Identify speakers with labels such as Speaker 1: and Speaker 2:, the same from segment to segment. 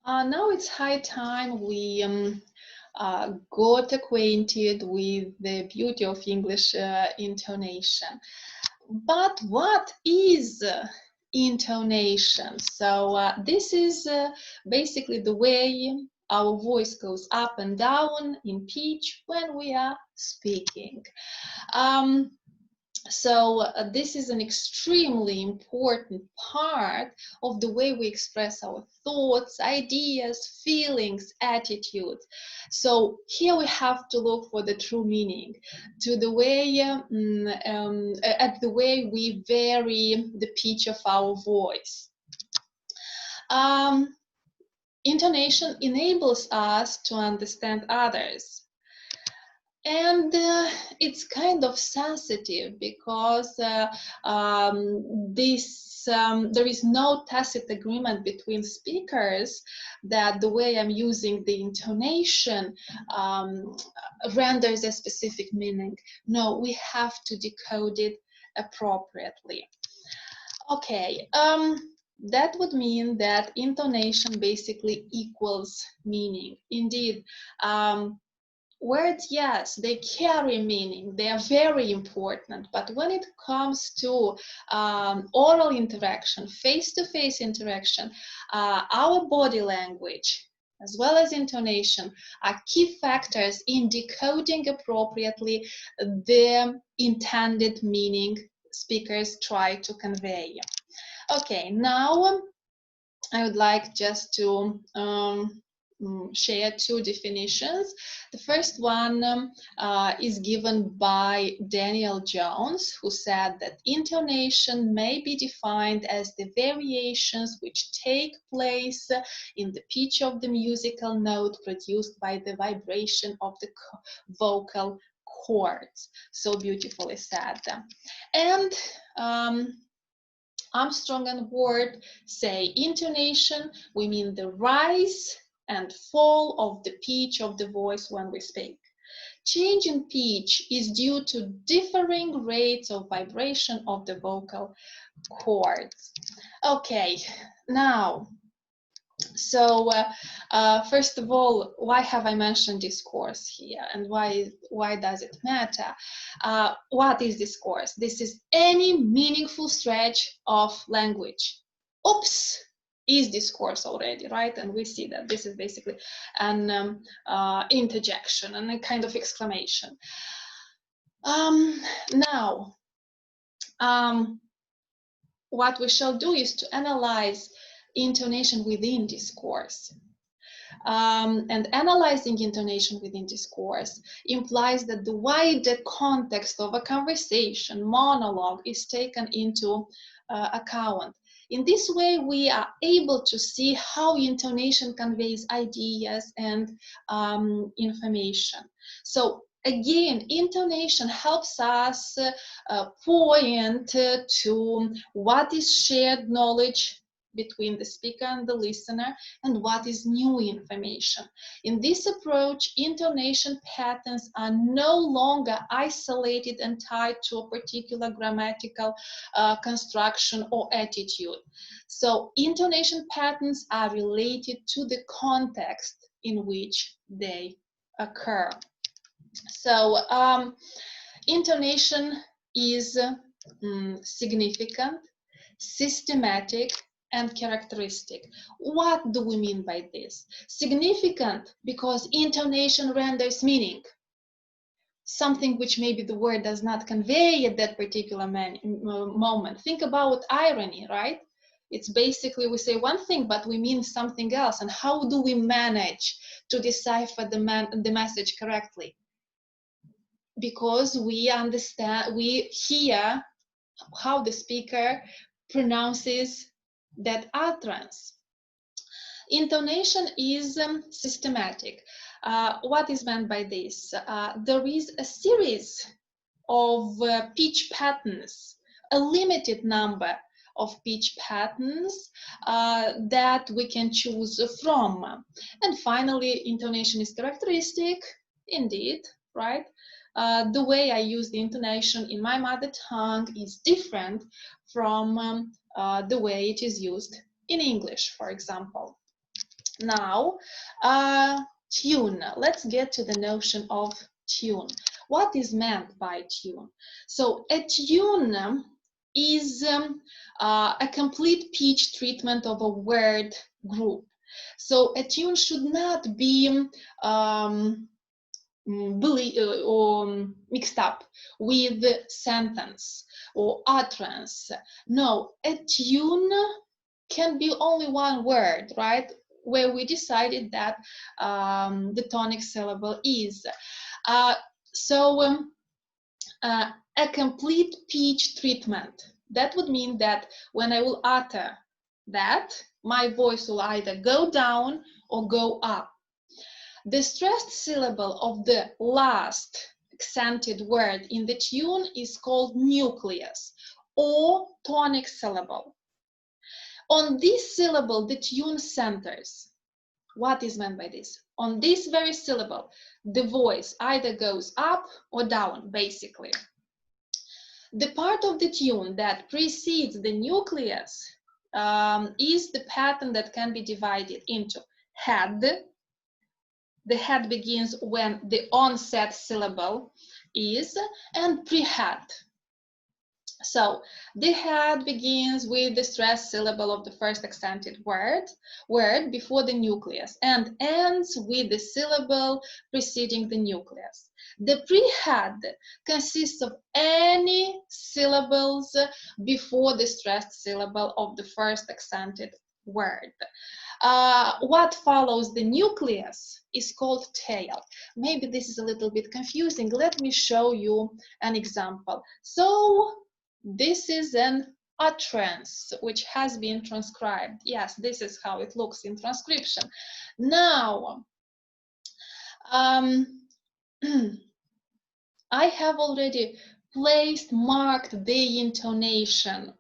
Speaker 1: Now it's high time we got acquainted with the beauty of English intonation. But what is intonation? So this is basically the way our voice goes up and down in pitch when we are speaking. Um, so this is an extremely important part of the way we express our thoughts, ideas, feelings, attitudes. So here we have to look for the true meaning, to the way at the way we vary the pitch of our voice. Um, Intonation enables us to understand others. And it's kind of sensitive because there is no tacit agreement between speakers that the way I'm using the intonation renders a specific meaning. No, we have to decode it appropriately. Okay, that would mean that intonation basically equals meaning. Indeed, words, yes, they carry meaning. They are very important. But when it comes to oral interaction, face-to-face interaction, our body language, as well as intonation, are key factors in decoding appropriately the intended meaning speakers try to convey. Okay, now I would like just to share two definitions. The first one is given by Daniel Jones, who said that intonation may be defined as the variations which take place in the pitch of the musical note produced by the vibration of the vocal cords. So beautifully said. And Armstrong and Ward say intonation, we mean the rise and fall of the pitch of the voice when we speak. Change in pitch is due to differing rates of vibration of the vocal cords. Okay, now, so first of all, why have I mentioned discourse here, and why does it matter? What is discourse? This is any meaningful stretch of language. Oops, is discourse already, right? And we see that this is basically an interjection and a kind of exclamation. Now, what we shall do is to analyze intonation within discourse. And analyzing intonation within discourse implies that the wider context of a conversation, monologue, is taken into account. In this way, we are able to see how intonation conveys ideas and information. So again, intonation helps us point to what is shared knowledge between the speaker and the listener, and what is new information. In this approach, intonation patterns are no longer isolated and tied to a particular grammatical construction or attitude. So intonation patterns are related to the context in which they occur. So intonation is significant, systematic, and characteristic. What do we mean by this? Significant because intonation renders meaning, something which maybe the word does not convey at that particular moment. Think about irony, right? It's basically we say one thing, but we mean something else. And how do we manage to decipher the message correctly? Because we understand, we hear how the speaker pronounces that utterance. Intonation is systematic. What is meant by this? There is a series of pitch patterns, a limited number of pitch patterns that we can choose from. And finally, intonation is characteristic, indeed, right? The way I use the intonation in my mother tongue is different from the way it is used in English, for example. Now, tune. Let's get to the notion of tune. What is meant by tune? So a tune is a complete pitch treatment of a word group. So a tune should not be or mixed up with sentence or utterance. No, a tune can be only one word, right? Where we decided that the tonic syllable is. A complete pitch treatment. That would mean that when I will utter that, my voice will either go down or go up. The stressed syllable of the last accented word in the tune is called nucleus or tonic syllable. On this syllable, the tune centers. What is meant by this? On this very syllable, the voice either goes up or down, basically. The part of the tune that precedes the nucleus is the pattern that can be divided into head. The head begins when the onset syllable is, and pre-head. So the head begins with the stressed syllable of the first accented word before the nucleus and ends with the syllable preceding the nucleus. The pre-head consists of any syllables before the stressed syllable of the first accented word. What follows the nucleus is called tail. Maybe this is a little bit confusing. Let me show you an example. So this is an utterance which has been transcribed. Yes, this is how it looks in transcription. Now, I have already marked the intonation.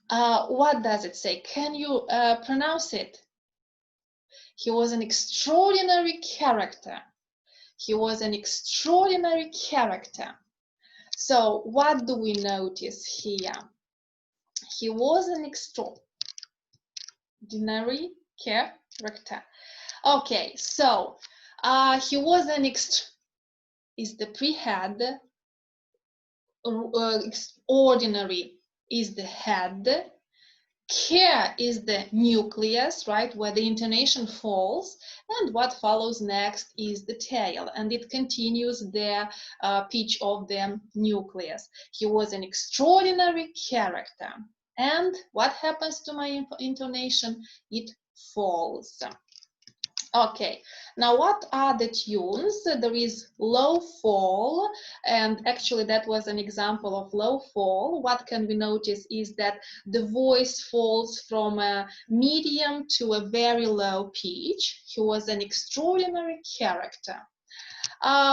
Speaker 1: What does it say? Can you pronounce it? He was an extraordinary character. He was an extraordinary character. So what do we notice here? He was an extraordinary character. Okay, so he was an is the pre-head, extraordinary is the head, care is the nucleus, right, where the intonation falls, and what follows next is the tail, and it continues the pitch of the nucleus. He was an extraordinary character. And what happens to my intonation? It falls. Okay, now what are the tunes? There is low fall, and actually that was an example of low fall. What can we notice is that the voice falls from a medium to a very low pitch. He was an extraordinary character.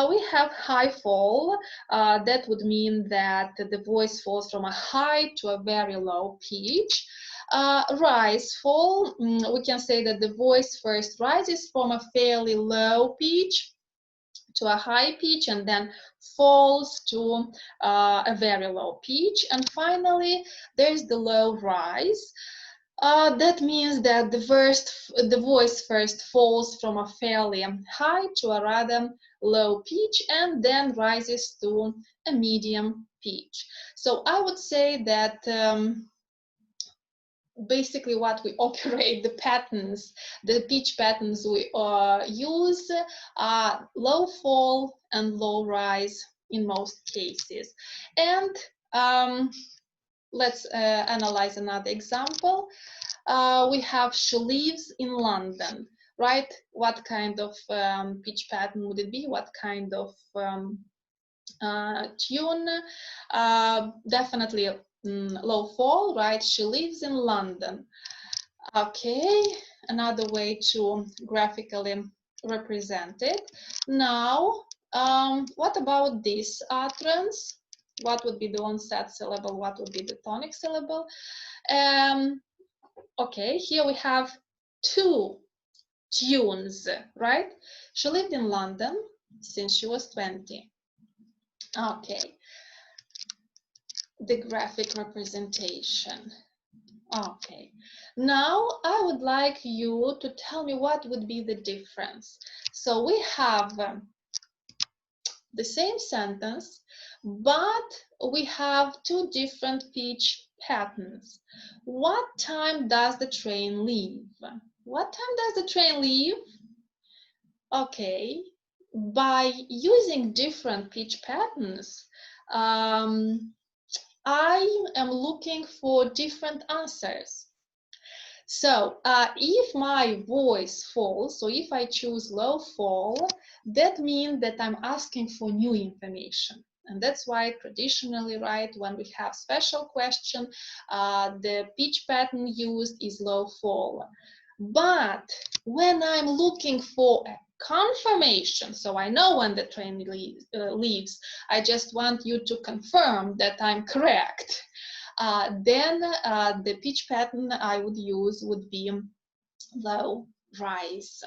Speaker 1: We have high fall. That would mean that the voice falls from a high to a very low pitch. Rise fall, we can say that the voice first rises from a fairly low pitch to a high pitch and then falls to a very low pitch. And finally, there's the low rise. That means that the voice first falls from a fairly high to a rather low pitch and then rises to a medium pitch. So I would say that basically what we operate, the patterns, the pitch patterns we use are low fall and low rise in most cases. And let's analyze another example. We have she lives in London, right? What kind of pitch pattern would it be? What kind of tune? Definitely low fall, right? She lives in London. Okay, another way to graphically represent it. Now, what about this utterance? What would be the onset syllable? What would be the tonic syllable? Okay, here we have two tunes, right? She lived in London since she was 20. Okay, the graphic representation. Okay, now I would like you to tell me what would be the difference. So we have the same sentence, but we have two different pitch patterns. What time does the train leave? What time does the train leave? Okay, by using different pitch patterns, I am looking for different answers. So if my voice falls, so if I choose low fall, that means that I'm asking for new information. And that's why traditionally, right, when we have special question, the pitch pattern used is low fall. But when I'm looking for a confirmation, so I know when the train leaves, I just want you to confirm that I'm correct. Then the pitch pattern I would use would be low rise.